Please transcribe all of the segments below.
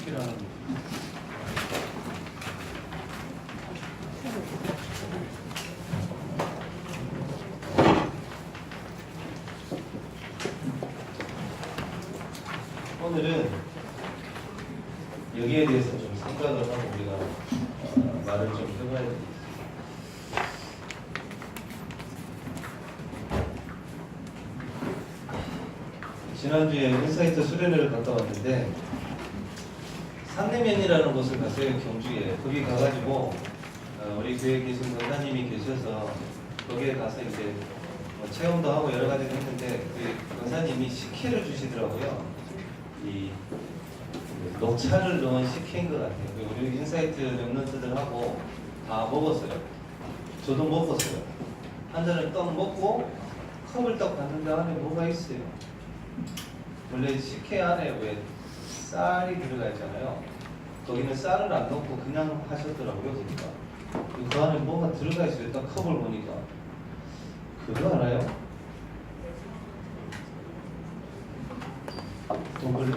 시키라는 오늘은 여기에 대해서 좀 생각을 하고 우리가 말을 좀 해봐야 되겠습니다. 지난주에 인사이트 수련회를 갔다 왔는데 산내면이라는 곳을 갔어요. 경주에. 거기 가가지고 우리 교회에 계신 권사님이 계셔서 거기에 가서 이제 체험도 하고 여러 가지 했는데 그 권사님이 식혜를 주시더라고요. 이 녹차를 넣은 식혜인 것 같아요. 우리 인사이트 랩런트들하고 다 먹었어요. 저도 먹었어요. 한 잔을 떡 먹고 컵을 딱 봤는데 안에 뭐가 있어요. 원래 식혜 안에 왜 쌀이 들어가 있잖아요. 거기는 쌀을 안 넣고 그냥 하셨더라고요. 보니까 그 안에 뭐가 들어가 있어요. 딱 컵을 보니까. 그거 알아요? 동글로?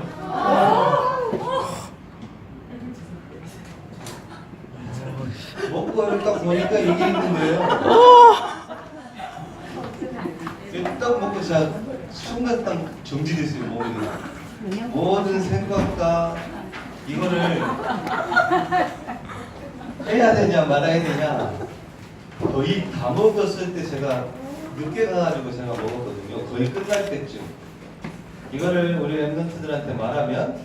먹고 딱 보니까 이게 있는 거예요. 딱 먹고 제가 순간 딱 정지됐어요. 몸이 모든 생각과 이거를 해야 되냐 말아야 되냐 거의 다 먹었을 때 제가 늦게 가가지고 제가 먹었거든요. 거의 끝날 때쯤. 이거를 우리 랩런트들한테 말하면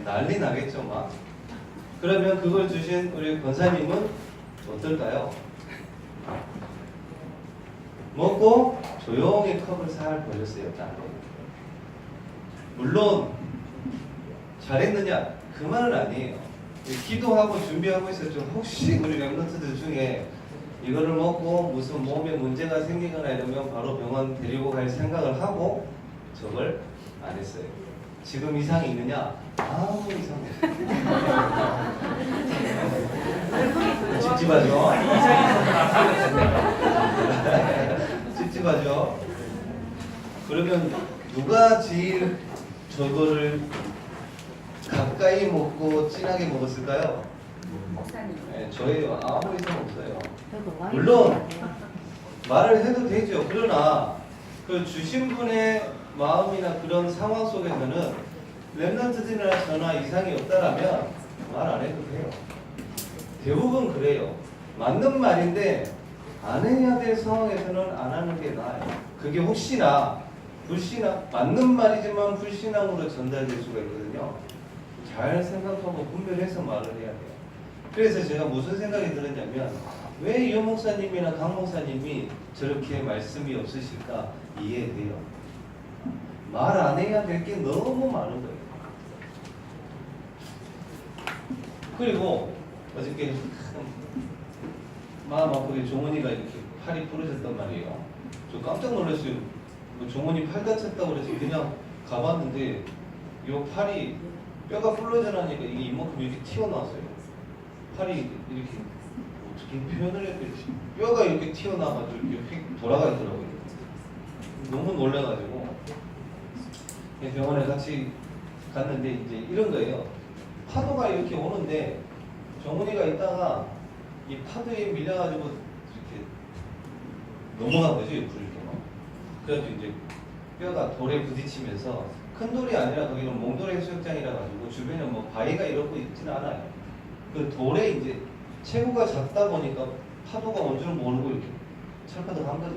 난리 나겠죠 막. 그러면 그걸 주신 우리 권사님은 어떨까요? 먹고 조용히 컵을 살 버렸어요. 딱. 물론 잘했느냐 그 말은 아니에요. 기도하고 준비하고 있었죠. 혹시 우리 랩런트들 중에 이거를 먹고 무슨 몸에 문제가 생기거나 이러면 바로 병원 데리고 갈 생각을 하고 저걸 안 했어요. 지금 이상이 있느냐? 아무 이상 없어요. 찝찝하죠? 찝찝하죠? 그러면 누가 제일 저거를 가까이 먹고 진하게 먹었을까요? 목사님. 네, 저예요. 아무 이상 없어요. 물론 말을 해도 되죠. 그러나 그 주신 분의 마음이나 그런 상황 속에서는 랩런트들이나 저나 이상이 없다라면 말 안 해도 돼요. 대부분 그래요. 맞는 말인데 안 해야 될 상황에서는 안 하는 게 나아요. 그게 혹시나 불신앙, 맞는 말이지만 불신앙으로 전달될 수가 있거든요. 잘 생각하고 분별해서 말을 해야 돼요. 그래서 제가 무슨 생각이 들었냐면 왜 이 목사님이나 강 목사님이 저렇게 말씀이 없으실까 이해돼요. 말 안 해야 될 게 너무 많은 거예요. 그리고 어저께 마음 아프게 종원이가 이렇게 팔이 부러졌단 말이에요. 저 깜짝 놀랐어요. 종원이 팔 다쳤다고 그래서 그냥 가봤는데 요 팔이 뼈가 부러져 나니까 이게 이만큼 이렇게 튀어나왔어요. 팔이 이렇게 어떻게 표현을 해야 되지? 뼈가 이렇게 튀어나와가지고 이렇게 휙 돌아가 있더라고요. 너무 놀라가지고 병원에 같이 갔는데 이제 이런 거예요. 파도가 이렇게 오는데 정훈이가 있다가 이 파도에 밀려가지고 이렇게 넘어간 거죠. 옆으로 이렇게 막. 그래가지고 이제 뼈가 돌에 부딪히면서 큰 돌이 아니라 거기는 몽돌 해수욕장이라 가지고 주변에 뭐 바위가 이러고 있지는 않아요. 그 돌에 이제 체구가 작다 보니까 파도가 온 줄 모르고 이렇게 찰까덕 한 거죠.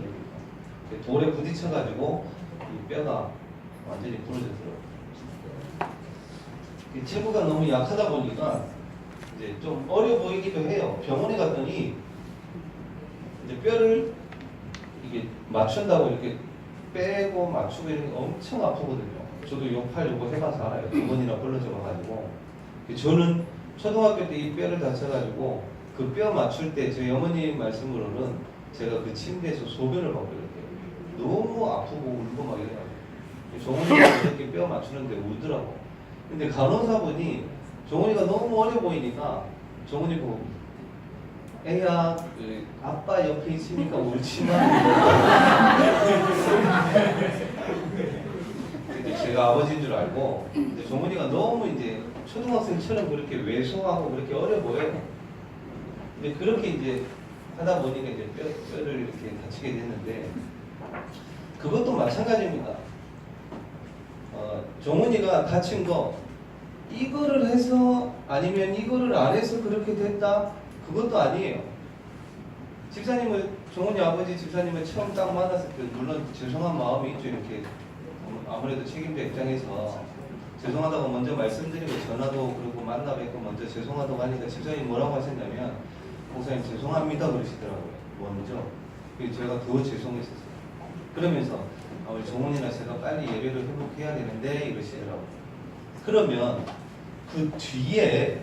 그러니까. 돌에 부딪혀가지고 이 뼈가 완전히 부러졌더라고요. 체구가 너무 약하다 보니까 이제 좀 어려 보이기도 해요. 병원에 갔더니 이제 뼈를 이게 맞춘다고 이렇게 빼고 맞추고 이런 게 엄청 아프거든요. 저도 요팔 요거 해봐서 알아요. 2번이나 벌러져 봐가지고. 저는 초등학교 때 이 뼈를 다쳐가지고 그 뼈 맞출 때 저희 어머님 말씀으로는 제가 그 침대에서 소변을 받고 이렇게 너무 아프고 울고 막 이래가지고 종훈이가 이렇게 뼈 맞추는데 울더라고. 근데 간호사분이 종훈이가 너무 어려 보이니까 종훈이 보고 애야 아빠 옆에 있으니까 울지마. 근데 제가 내가 아버지인 줄 알고 이제 종훈이가 너무 이제 초등학생처럼 그렇게 왜소하고 그렇게 어려 보여요. 근데 그렇게 이제 하다 보니까 이제 뼈를 이렇게 다치게 됐는데 그것도 마찬가지입니다. 종훈이가 다친 거 이거를 해서 아니면 이거를 안 해서 그렇게 됐다 그것도 아니에요. 집사님을 종훈이 아버지 집사님을 처음 딱 만났을 때 물론 죄송한 마음이 있죠. 이렇게 아무래도 책임자 입장에서 죄송하다고 먼저 말씀드리고 전화도 그러고 만나 뵙고 먼저 죄송하다고 하니까 집사님 뭐라고 하셨냐면 목사님 죄송합니다 그러시더라고요. 먼저. 그래서 제가 더 죄송했었어요. 그러면서 우리 종훈이나 제가 빨리 예배를 회복해야 되는데 이러시더라고요. 그러면 그 뒤에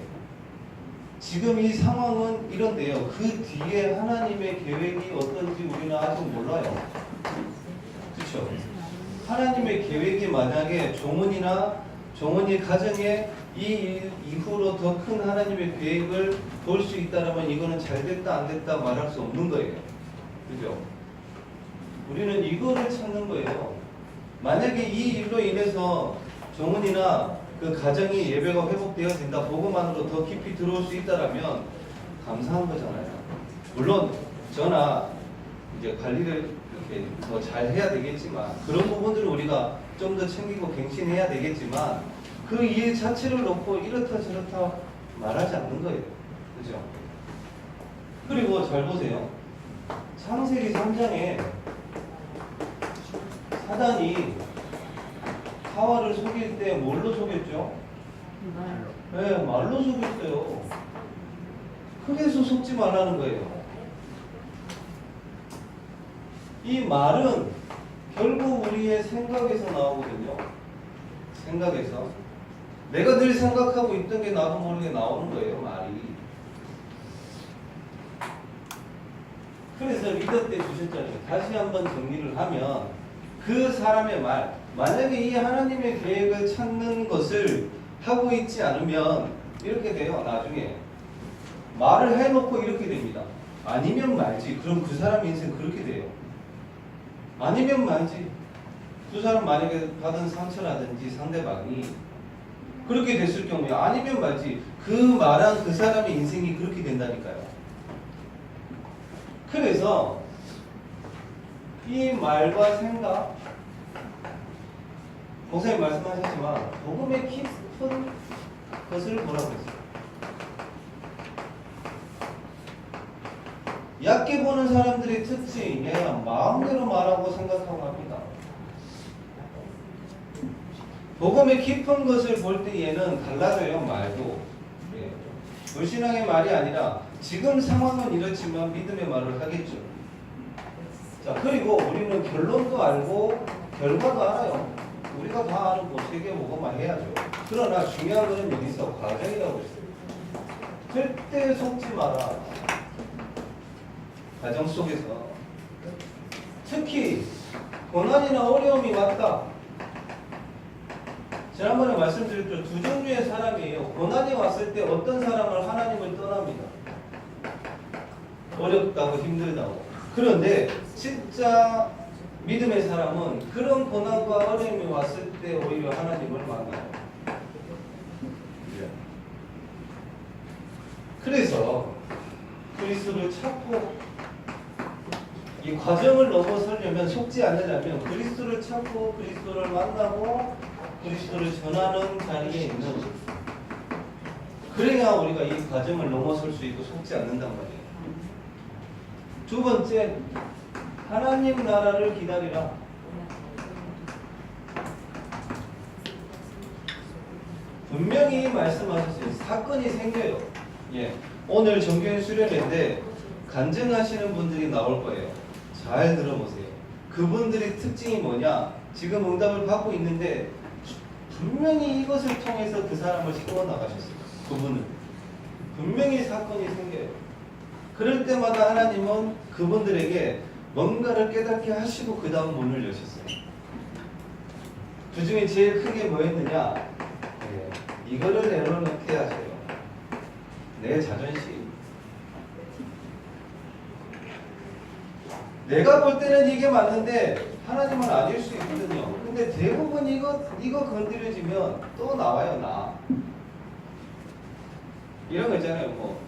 지금 이 상황은 이런데요. 그 뒤에 하나님의 계획이 어떤지 우리는 아직 몰라요. 그렇죠? 하나님의 계획이 만약에 종훈이 가정에 이 일 이후로 더 큰 하나님의 계획을 볼 수 있다면 이거는 잘 됐다 안 됐다 말할 수 없는 거예요. 그죠? 우리는 이거를 찾는 거예요. 만약에 이 일로 인해서 종훈이나 그 가정이 예배가 회복되어진다, 복음만으로 더 깊이 들어올 수 있다라면 감사한 거잖아요. 물론 저나 이제 관리를 이렇게 더 잘 해야 되겠지만 그런 부분들을 우리가 좀 더 챙기고 갱신해야 되겠지만 그 일 자체를 놓고 이렇다 저렇다 말하지 않는 거예요. 그죠? 그리고 잘 보세요. 창세기 3장에 사단이 하와를 속일 때 뭘로 속였죠? 네, 말로 속였어요. 그래서 속지 말라는 거예요. 이 말은 결국 우리의 생각에서 나오거든요. 생각에서. 내가 늘 생각하고 있던 게 나도 모르게 나오는 거예요, 말이. 그래서 리더 때 주셨잖아요. 다시 한번 정리를 하면 그 사람의 말, 만약에 이 하나님의 계획을 찾는 것을 하고 있지 않으면 이렇게 돼요. 나중에 말을 해놓고 이렇게 됩니다. 아니면 말지. 그럼 그 사람 인생 그렇게 돼요. 아니면 말지. 그 사람 만약에 받은 상처라든지 상대방이 그렇게 됐을 경우에 아니면 말지. 그 말한 그 사람의 인생이 그렇게 된다니까요. 그래서 이 말과 생각, 목사님 말씀하셨지만 복음의 깊은 것을 뭐라고 했어요? 얕게 보는 사람들의 특징이 마음대로 말하고 생각하고 합니다. 복음의 깊은 것을 볼 때 얘는 달라져요. 말도. 불신앙의 말이 아니라 지금 상황은 이렇지만 믿음의 말을 하겠죠. 자, 그리고 우리는 결론도 알고 결과도 알아요. 우리가 다 아는 거 세계보고만 해야죠. 그러나 중요한 것은 여기서 과정이라고 했어요. 절대 속지 마라. 가정 속에서 특히 고난이나 어려움이 왔다. 지난번에 말씀드렸죠. 두 종류의 사람이에요. 고난이 왔을 때 어떤 사람은 하나님을 떠납니다. 어렵다고 힘들다고. 그런데 진짜 믿음의 사람은 그런 고난과 어려움이 왔을 때 오히려 하나님을 만나요. 그래서 그리스도를 찾고 이 과정을 넘어서려면 속지 않으려면 그리스도를 찾고 그리스도를 만나고 그리스도를 전하는 자리에 있는 거죠. 그래야 우리가 이 과정을 넘어설 수 있고 속지 않는단 말이에요. 두 번째, 하나님 나라를 기다리라. 분명히 말씀하셨어요. 사건이 생겨요. 예. 오늘 정교회 수련회인데 간증하시는 분들이 나올 거예요. 잘 들어보세요. 그분들의 특징이 뭐냐? 지금 응답을 받고 있는데 분명히 이것을 통해서 그 사람을 세워 나가셨어요. 그분은 분명히 사건이 생겨요. 그럴 때마다 하나님은 그분들에게 뭔가를 깨닫게 하시고 그 다음 문을 여셨어요. 그 중에 제일 크게 뭐였느냐? 이거를 내려놓게 하세요. 내 자존심. 내가 볼 때는 이게 맞는데 하나님은 아닐 수 있거든요. 근데 대부분 이거 건드려지면 또 나와요, 나. 이런 거 있잖아요. 뭐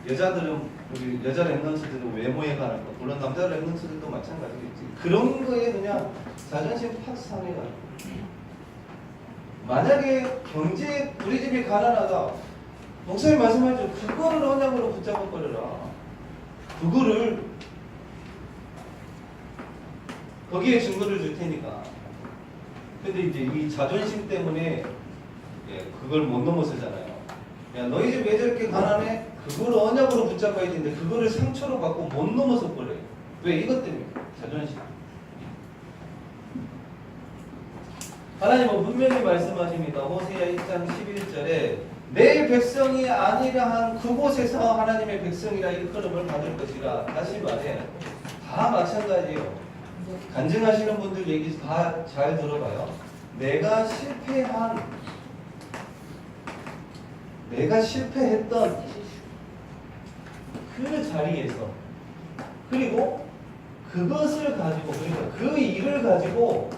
여자들은 우리 여자 랩런트들은 외모에 관한 거, 물론 남자 랩런트들도 마찬가지겠지. 그런 거에 그냥 자존심 팍 상해가지고. 만약에 경제 우리 집이 가난하다. 목사님 말씀하죠. 그거를 언약으로 붙잡아 버려라. 그거를 거기에 증거를 줄 테니까. 근데 이제 이 자존심 때문에 그걸 못 넘어서잖아요. 야, 너희 집 왜 저렇게 가난해? 그걸 언약으로 붙잡아야 되는데 그거를 상처로 받고 못 넘어서 버려요. 왜? 이것 때문에. 자존심. 하나님은 분명히 말씀하십니다. 호세아 1장 11절에 내 백성이 아니라 한 그곳에서 하나님의 백성이라 일컬음을 받을 것이라. 다시 말해. 다 마찬가지예요. 간증하시는 분들 얘기 다 잘 들어봐요. 내가 실패했던 그 자리에서, 그리고 그것을 가지고, 그러니까 그 일을 가지고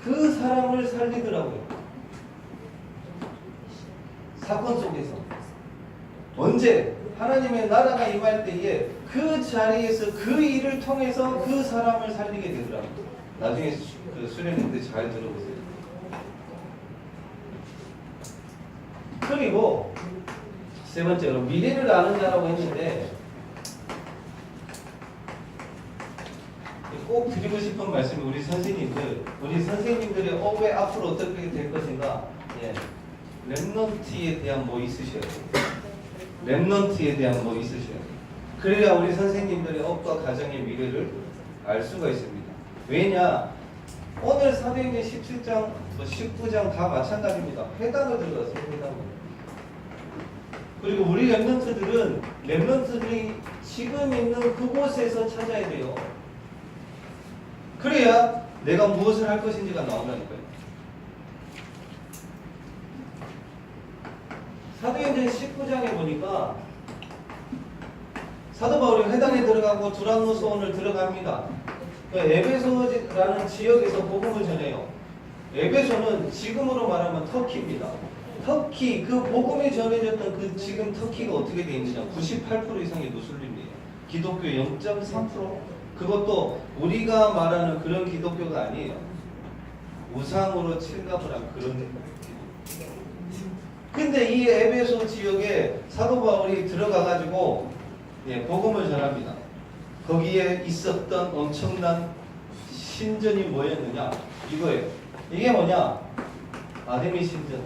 그 사람을 살리더라고요. 사건 속에서. 언제? 하나님의 나라가 임할 때에 그 자리에서 그 일을 통해서 그 사람을 살리게 되더라고요. 나중에 그 수련회 때 잘 들어보세요. 그리고 세 번째로 미래를 아는 자라고 했는데 꼭 드리고 싶은 말씀이 우리 선생님들의 왜 앞으로 어떻게 될 것인가? 렘넌트에 대한 뭐 있으셔야 돼요. 렘넌트에 대한 뭐 있으셔야 돼요. 그래야 우리 선생님들의 업과 가정의 미래를 알 수가 있습니다. 왜냐? 오늘 사도행전 17장, 19장 다 마찬가지입니다. 회당을 들어갔어요. 회당을. 그리고 우리 렘넌트들이 지금 있는 그곳에서 찾아야 돼요. 그래야 내가 무엇을 할 것인지가 나온다니까요. 사도행전 19장에 보니까 사도 바울이 회당에 들어가고 두란노소원을 들어갑니다. 에베소라는 지역에서 복음을 전해요. 에베소는 지금으로 말하면 터키입니다. 터키, 그 복음이 전해졌던 그 지금 터키가 어떻게 되어 있느냐? 98% 이상이 무슬림이에요. 기독교 0.3%? 그것도 우리가 말하는 그런 기독교가 아니에요. 우상으로 칠갑을 한 그런 기독교. 근데 이 에베소 지역에 사도 바울이 들어가가지고 복음을 전합니다. 거기에 있었던 엄청난 신전이 뭐였느냐? 이거예요. 이게 뭐냐? 아데미 신전.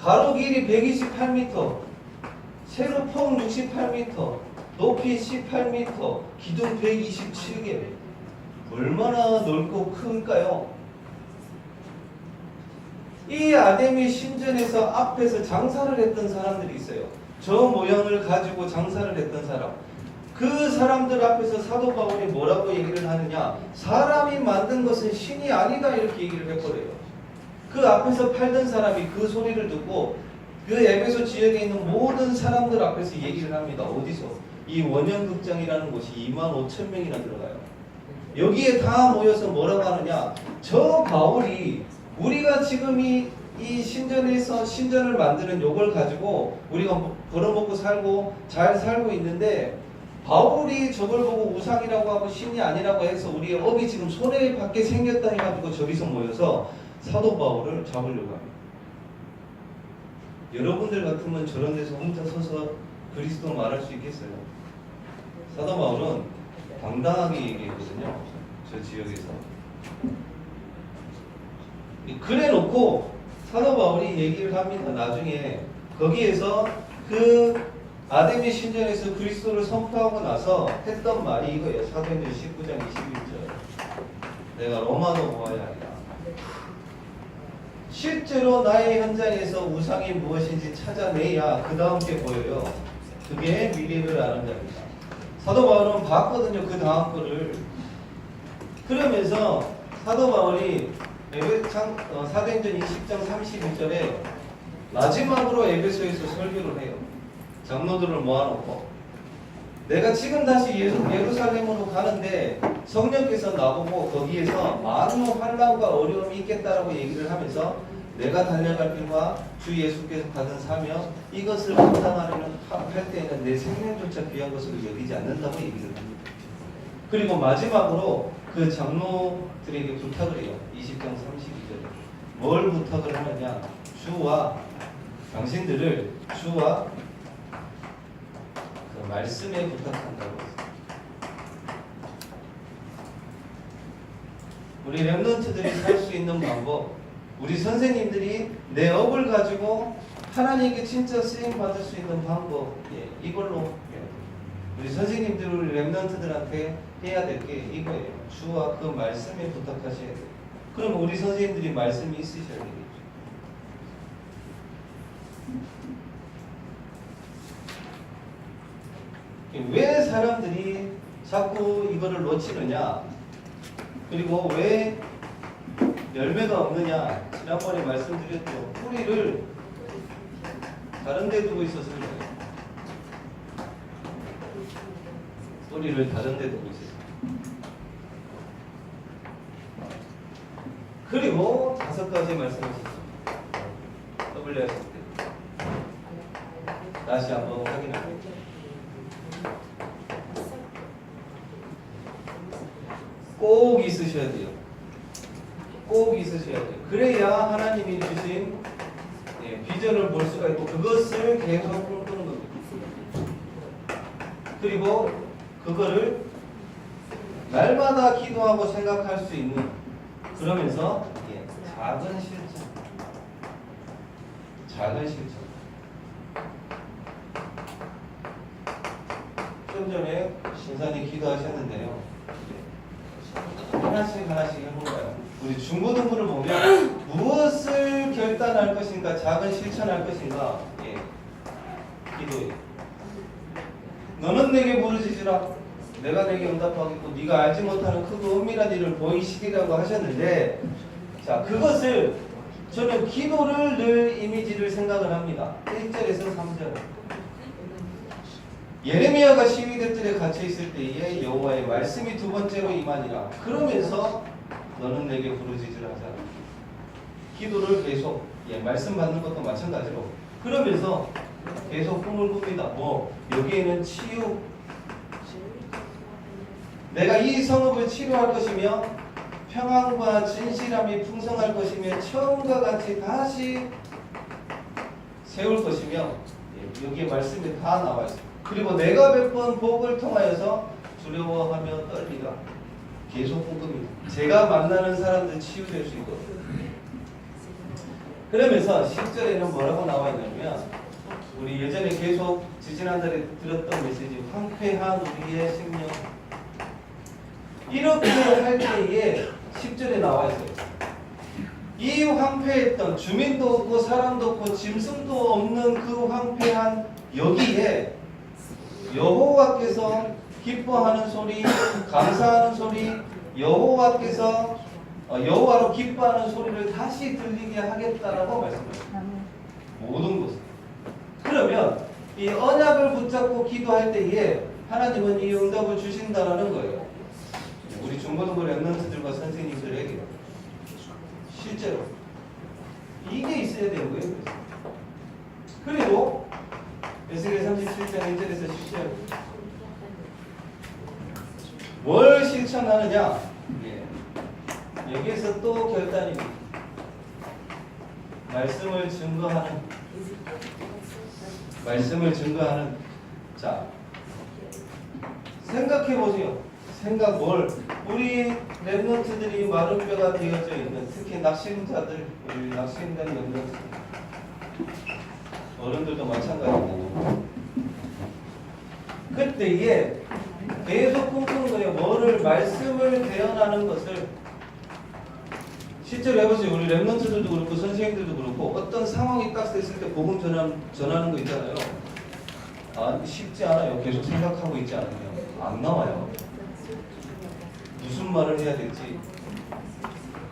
가로 길이 128m, 세로 폭 68m, 높이 18m, 기둥 127개. 얼마나 넓고 클까요? 이 아데미 신전에서 앞에서 장사를 했던 사람들이 있어요. 저 모양을 가지고 장사를 했던 사람. 그 사람들 앞에서 사도 바울이 뭐라고 얘기를 하느냐? 사람이 만든 것은 신이 아니다 이렇게 얘기를 해버려요. 그 앞에서 팔던 사람이 그 소리를 듣고 그 에베소 지역에 있는 모든 사람들 앞에서 얘기를 합니다. 어디서? 이 원형극장이라는 곳이 25,000명이나 들어가요. 여기에 다 모여서 뭐라고 하느냐? 저 바울이 우리가 지금 이 신전에서 신전을 만드는 요걸 가지고 우리가 벌어먹고 살고 잘 살고 있는데 바울이 저걸 보고 우상이라고 하고 신이 아니라고 해서 우리의 업이 지금 손해받게 생겼다 해가지고 저기서 모여서 사도 바울을 잡으려고 합니다. 여러분들 같으면 저런 데서 혼자 서서 그리스도 말할 수 있겠어요? 사도 바울은 당당하게 얘기했거든요. 저 지역에서. 그래 놓고 사도 바울이 얘기를 합니다. 나중에 거기에서 그 아데미 신전에서 그리스도를 선포하고 나서 했던 말이 이거예요. 사도행전 19장 21절. 내가 로마로 보아야 하리라. 실제로 나의 현장에서 우상이 무엇인지 찾아내야 그 다음 게 보여요. 그게 미래를 아는 자입니다. 사도 바울은 봤거든요. 그 다음 거를. 그러면서 사도 바울이 사도행전 20장 31절에 마지막으로 에베소에서 설교를 해요. 장로들을 모아놓고 내가 지금 다시 예루살렘으로 가는데 성령께서 나보고 거기에서 많은 환난과 어려움이 있겠다라고 얘기를 하면서 내가 달려갈 길과 주 예수께서 가진 사명 이것을 감당하려는 할 때에는 내 생명조차 귀한 것으로 여기지 않는다고 얘기를 합니다. 그리고 마지막으로 그 장로들에게 부탁을 해요. 20장 32절에 뭘 부탁을 하느냐, 주와 당신들을 주와 그 말씀에 부탁한다고 했어요. 우리 렘넌트들이 살 수 있는 방법, 우리 선생님들이 내 업을 가지고 하나님께 진짜 쓰임 받을 수 있는 방법, 이걸로 우리 선생님들, 우리 렘넌트들한테 해야 될 게 이거예요. 주와 그 말씀에 부탁하셔야 돼요. 그럼 우리 선생님들이 말씀이 있으셔야 되겠죠. 왜 사람들이 자꾸 이거를 놓치느냐, 그리고 왜 열매가 없느냐, 지난번에 말씀드렸죠. 뿌리를 다른 데 두고 있어서 그래요. 뿌리를 다른 데 두고 있어요. 그리고 5가지 말씀하셨습니다. W 하실 때 다시 한번 확인합니다. 꼭 있으셔야 돼요. 꼭 있으셔야 돼요. 그래야 하나님이 주신 비전을 볼 수가 있고 그것을 계속 꿈꾸는 겁니다. 그리고 그거를 날마다 기도하고 생각할 수 있는, 그러면서 작은 실천, 작은 실천. 좀 전에 신사님 기도하셨는데요. 하나씩 해볼까요? 우리 중고등부를 보면 무엇을 결단할 것인가, 작은 실천할 것인가, 기도해. 너는 내게 부르짖으라, 내가 내게 응답하겠고 네가 알지 못하는 크고 은밀한 일을 보이시리라고 하셨는데, 자, 그것을 저는 기도를 늘 이미지를 생각을 합니다. 1절에서 3절. 예레미야가 시위대들에 갇혀 있을 때에 여호와의 말씀이 두 번째로 임하니라. 그러면서 너는 내게 부르짖으라 하잖아. 기도를 계속, 말씀 받는 것도 마찬가지로 그러면서 계속 꿈을 꿉니다. 여기에는 치유, 내가 이 성읍을 치료할 것이며 평안과 진실함이 풍성할 것이며 처음과 같이 다시 세울 것이며, 여기에 말씀이 다 나와 있습니다. 그리고 내가 베푼 복을 통하여서 두려워하며 떨리라. 계속 꿈꿉니다. 제가 만나는 사람들 치유될 수 있거든요. 그러면서 10절에는 뭐라고 나와 있냐면, 우리 예전에 계속 지지난달에 들었던 메시지, 황폐한 우리의 생명, 이렇게 할 때에 10절에 나와 있어요. 이 황폐했던, 주민도 없고 사람도 없고 짐승도 없는 그 황폐한 여기에 여호와께서 기뻐하는 소리, 감사하는 소리, 여호와께서 여호와로 기뻐하는 소리를 다시 들리게 하겠다라고 말씀하셨습니다. 모든 것을. 그러면 이 언약을 붙잡고 기도할 때에 하나님은 이 응답을 주신다라는 거예요. 우리 중고등부 렘넌트들과 선생님들에게 실제로 이게 있어야 되는 거예요. 그리고 에스겔 37장 1절에서 10절 뭘 실천하느냐? 여기에서 또 결단입니다. 말씀을 증거하는. 자, 생각해 보세요. 우리 렘넌트들이 마른 뼈가 되어져 있는, 특히 낙심자들, 우리 낙심된 렘넌트, 어른들도 마찬가지입니다. 그때에 계속 꿈꾸는 거예요. 뭐를, 말씀을 대언하는 것을. 실제로 해보세요. 우리 렘넌트들도 그렇고 선생님들도 그렇고 어떤 상황이 딱 됐을 때 복음 전하는 거 있잖아요. 쉽지 않아요. 계속 생각하고 있지 않으면 안 나와요. 무슨 말을 해야 될지.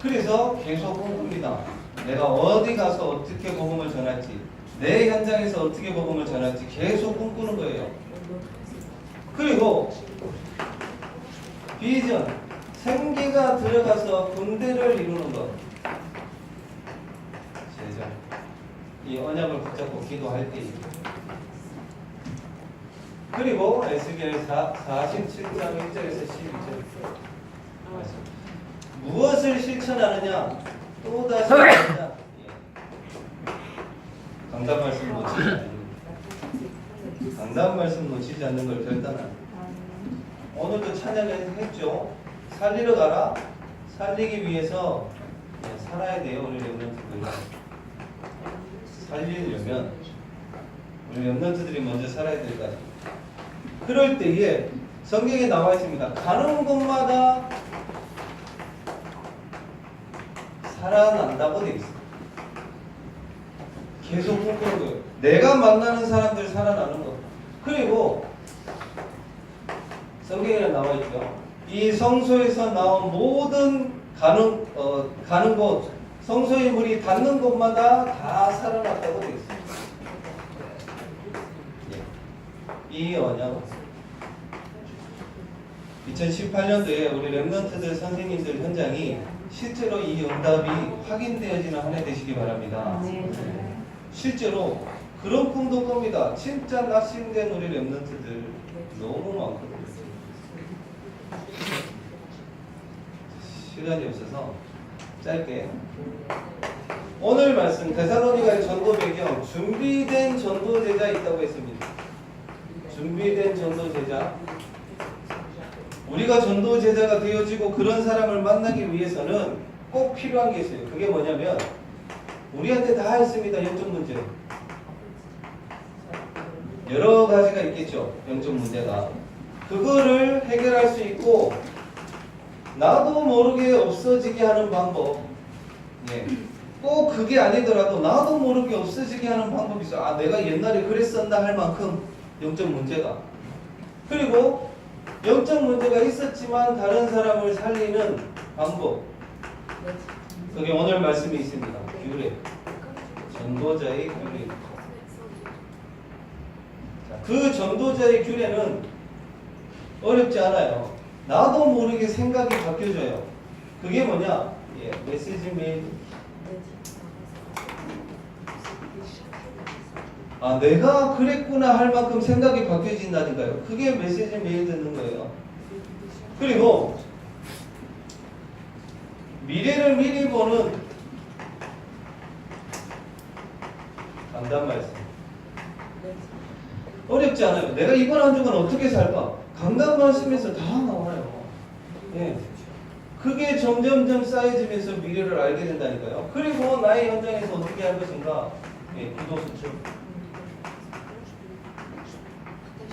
그래서 계속 꿈꿉니다. 내가 어디 가서 어떻게 복음을 전할지, 내 현장에서 어떻게 복음을 전할지 계속 꿈꾸는 거예요. 그리고 비전, 생기가 들어가서 군대를 이루는 것. 제자. 이 언약을 붙잡고 기도할 때. 그리고 에스겔 47장 1절에서 12절. 무엇을 실천하느냐? 또다시 하느냐? 강단 말씀 놓치지 않는 강단 말씀 놓치지 않는 걸 결단하는. 오늘도 찬양했죠. 살리러 가라. 살리기 위해서 살아야 돼요. 우리 렘넌트들이. 살리려면 우리 렘넌트들이 먼저 살아야 될 거 아니에요. 그럴 때에 성경에 나와 있습니다. 가는 곳마다 살아난다고 되어 있어요. 계속 꿈꾸는 거예요. 내가 만나는 사람들 살아나는 거. 그리고 성경에 나와 있죠. 이 성소에서 나온 모든 가는 곳, 성소의 물이 닿는 곳마다 다 살아났다고 되어 있어요. 이 언약 2018년도에 우리 렘넌트들 선생님들 현장이 실제로 이 응답이 확인되어지는 한 해 되시기 바랍니다. 실제로 그런 꿈도 꿉니다. 진짜 낙심된 우리 렘넌트들 너무 많거든요. 시간이 없어서 짧게 오늘 말씀 데살로니가의 전도 배경 준비된 전도 제자 있다고 했습니다. 준비된 전도 제자. 우리가 전도 제자가 되어지고 그런 사람을 만나기 위해서는 꼭 필요한 게 있어요. 그게 뭐냐면 우리한테 다 있습니다. 영적 문제. 여러 가지가 있겠죠. 영적 문제가. 그거를 해결할 수 있고 나도 모르게 없어지게 하는 방법. 예. 꼭 그게 아니더라도 나도 모르게 없어지게 하는 방법이 있어요. 아, 내가 옛날에 그랬었나 할 만큼 영적 문제가. 그리고 영적 문제가 있었지만 다른 사람을 살리는 방법. 그게 오늘 말씀이 있습니다. 규례. 전도자의 규례. 그 전도자의 규례는 어렵지 않아요. 나도 모르게 생각이 바뀌어져요. 그게 뭐냐? 예, 메시지 메일. 아, 내가 그랬구나 할 만큼 생각이 바뀌어진다니까요. 그게 메시지 메일 듣는 거예요. 그리고 미래를 미리 보는 강단 말씀. 어렵지 않아요. 내가 이번 한 주간 어떻게 살까? 강단 말씀에서 다 나와요. 예. 그게 점점점 쌓여지면서 미래를 알게 된다니까요. 그리고 나의 현장에서 어떻게 할 것인가? 예, 기도 수출.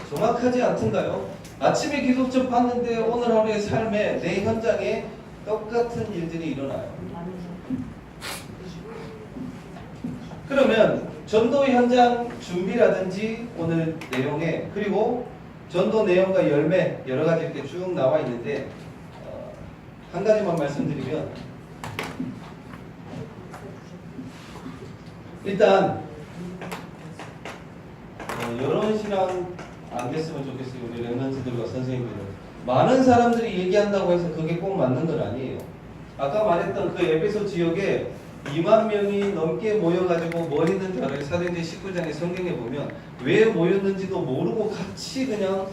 정확하지 않던가요? 아침에 기도첩 봤는데 오늘 하루의 삶에 내 현장에 똑같은 일들이 일어나요. 그러면 전도 현장 준비라든지 오늘 내용에 그리고 전도 내용과 열매 여러 가지 이렇게 쭉 나와 있는데 한 가지만 말씀드리면 일단 여론 신앙 안 됐으면 좋겠어요. 우리 렘넌트들과 선생님들은 많은 사람들이 얘기한다고 해서 그게 꼭 맞는 건 아니에요. 아까 말했던 그 에베소 지역에 2만 명이 넘게 모여가지고 뭐 했는지 알아요? 사도행전 19장의 성경에 보면 왜 모였는지도 모르고 같이 그냥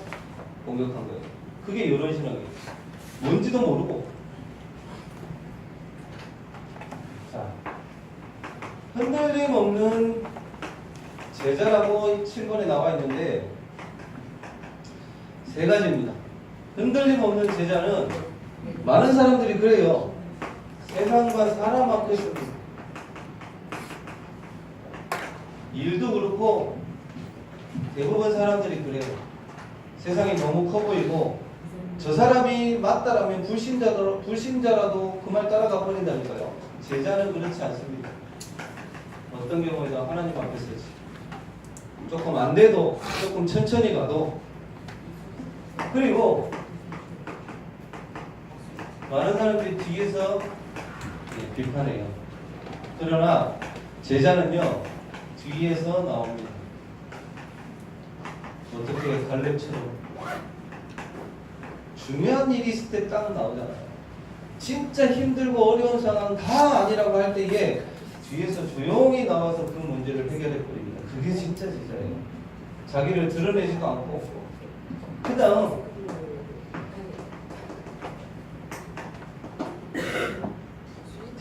공격한 거예요. 그게 여론 신앙이에요. 뭔지도 모르고. 자, 흔들림 없는 제자라고 7번에 나와 있는데 세 가지입니다. 흔들림 없는 제자는 많은 사람들이 그래요. 세상과 사람 앞에서 일도 그렇고 대부분 사람들이 그래요. 세상이 너무 커 보이고 저 사람이 맞다라면 불신자라도 그 말 따라가 버린다니까요. 제자는 그렇지 않습니다. 어떤 경우에도 하나님 앞에서지 조금 안 돼도 조금 천천히 가도 그리고 많은 사람들이 뒤에서 비판해요. 그러나 제자는요 뒤에서 나옵니다. 어떻게 갈렙처럼 중요한 일이 있을 때 딱 나오잖아요. 진짜 힘들고 어려운 상황 다 아니라고 할 때에 뒤에서 조용히 나와서 그 문제를 해결해 버립니다. 그게 진짜 제자예요. 자기를 드러내지도 않고. 그 다음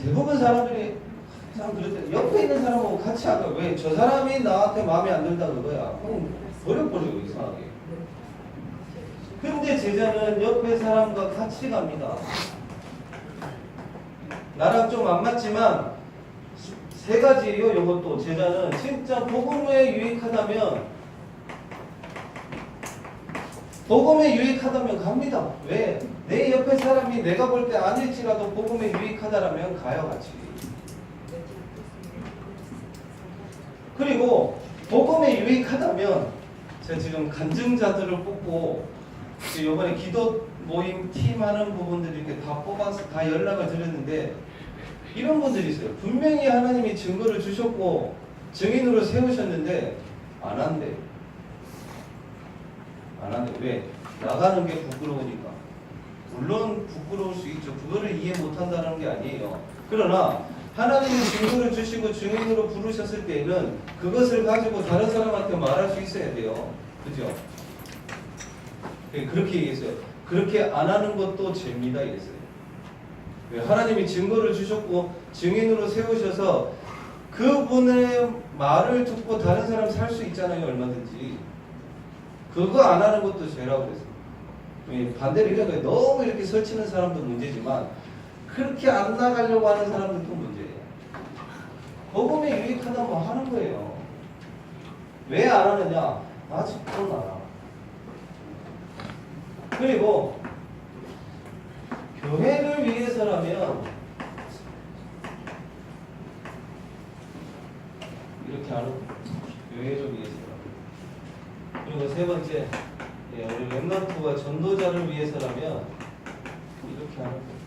대부분 사람들이 참 그렇대. 옆에 있는 사람하고 같이 안 가. 왜? 저 사람이 나한테 마음에 안 든다 그거야. 그럼 버려버리고 이상하게. 근데 제자는 옆에 사람과 같이 갑니다. 나랑 좀 안 맞지만 세 가지요. 이것도 제자는 진짜 복음에 유익하다면 갑니다. 왜? 내 옆에 사람이 내가 볼 때 아닐지라도 복음에 유익하다라면 가요 같이. 그리고 복음에 유익하다면 제가 지금 간증자들을 뽑고 이번에 기도 모임 팀 하는 부분들 이렇게 다 뽑아서 다 연락을 드렸는데 이런 분들이 있어요. 분명히 하나님이 증거를 주셨고 증인으로 세우셨는데 안 한대. 왜? 나가는 게 부끄러우니까. 물론 부끄러울 수 있죠. 그거를 이해 못한다는 게 아니에요. 그러나 하나님이 증거를 주시고 증인으로 부르셨을 때에는 그것을 가지고 다른 사람한테 말할 수 있어야 돼요. 그죠? 그렇게 얘기했어요. 그렇게 안 하는 것도 죄입니다. 이랬어요. 하나님이 증거를 주셨고 증인으로 세우셔서 그분의 말을 듣고 다른 사람 살 수 있잖아요. 얼마든지. 그거 안 하는 것도 죄라고 그랬어요. 반대로 이런 거에 너무 이렇게 설치는 사람도 문제지만 그렇게 안 나가려고 하는 사람들도 문제예요. 복음에 유익하다면 하는 거예요. 왜 안 하느냐? 아직도 알아. 그리고 교회를 위해서라면 이렇게 하는 교회를 위해서라면. 그리고 세 번째, 우리 렘넌트와 전도자를 위해서라면 이렇게 하는 거예요.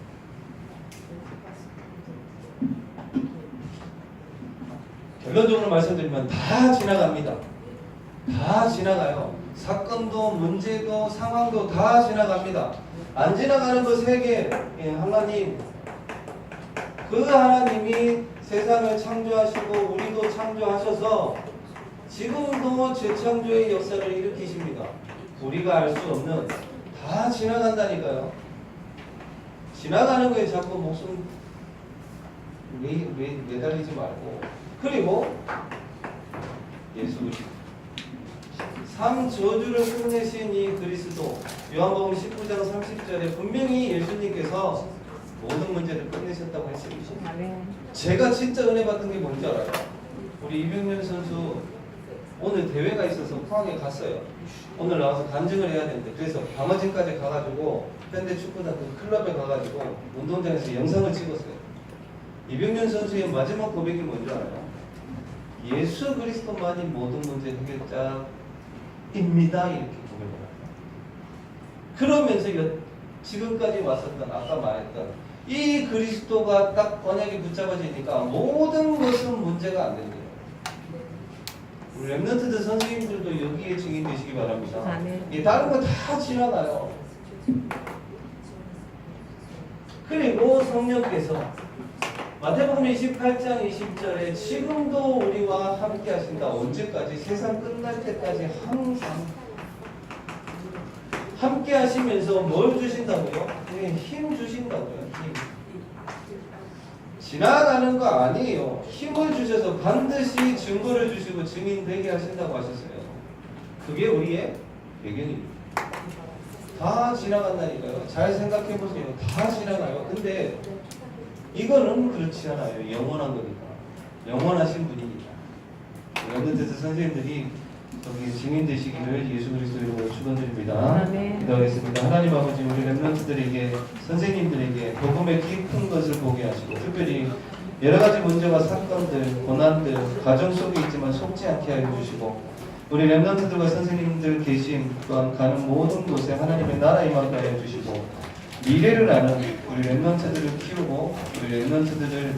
결론적으로 말씀드리면 다 지나갑니다. 다 지나가요. 사건도 문제도 상황도 다 지나갑니다. 안 지나가는 거 세 개. 하나님, 그 하나님이 세상을 창조하시고 우리도 창조하셔서 지금도 재창조의 역사를 일으키십니다. 우리가 알 수 없는 다 지나간다니까요. 지나가는 거에 자꾸 목숨 매달리지 말고. 그리고 예수 그리스도 3저주를 끝내신 이 그리스도, 요한복음 19장 30절에 분명히 예수님께서 모든 문제를 끝내셨다고 했습니다. 제가 진짜 은혜 받은 게 뭔지 알아요? 우리 이병렬 선수 오늘 대회가 있어서 포항에 갔어요. 오늘 나와서 간증을 해야 되는데 그래서 방어진까지 가가지고 현대축구단 그 클럽에 가가지고 운동장에서 영상을 찍었어요. 이병렬 선수의 마지막 고백이 뭔지 알아요? 예수 그리스도만이 모든 문제 해결자입니다. 이렇게 고백을 합니다. 그러면서 지금까지 왔었던 아까 말했던 이 그리스도가 딱 언약이 붙잡아지니까 모든 것은 문제가 안 된대요. 우리 렘넌트들 선생님들도 여기에 증인 되시기 바랍니다. 다른 거 다 지나가요. 그리고 성령께서 마태복음 28장 20절에 지금도 우리와 함께 하신다. 언제까지? 세상 끝날 때까지 항상 함께 하시면서 뭘 주신다고요? 힘 주신다고요. 힘. 지나가는 거 아니에요. 힘을 주셔서 반드시 증거를 주시고 증인 되게 하신다고 하셨어요. 그게 우리의 배경입니다. 다 지나간다니까요. 잘 생각해 보세요. 다 지나가요. 근데 이거는 그렇지 않아요. 영원한 거니까. 영원하신 분이니까. 렘넌트 선생님들이 여기 증인 되시기를 예수 그리스도 이름으로 축원드립니다. 기도하겠습니다. 하나님 아버지, 우리 렘넌트들에게, 선생님들에게 복음의 깊은 것을 보게 하시고, 특별히 여러 가지 문제와 사건들, 고난들, 가정 속에 있지만 속지 않게 하여 주시고, 우리 렘넌트들과 선생님들 계신 가는 모든 곳에 하나님의 나라 임하게 하여 주시고, 미래를 아는 우리 렘넌트들을 키우고 우리 렘넌트들을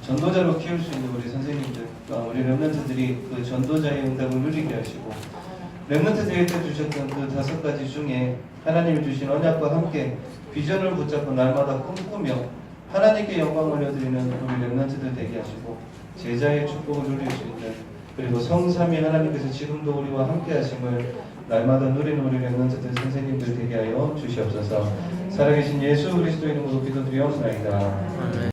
전도자로 키울 수 있는 우리 선생님들, 우리 렘넌트들이 그 전도자의 응답을 누리게 하시고, 렘넌트 대회 때 주셨던 그 5가지 중에 하나님이 주신 언약과 함께 비전을 붙잡고 날마다 꿈꾸며 하나님께 영광 올려드리는 우리 렘넌트들 되게 하시고 제자의 축복을 누릴 수 있는 그리고 성삼위 하나님께서 지금도 우리와 함께 하심을 날마다 누리는 우리 렘넌트들 선생님들 되게 하여 주시옵소서. 살아계신 예수 그리스도 이름으로 기도드리옵나이다.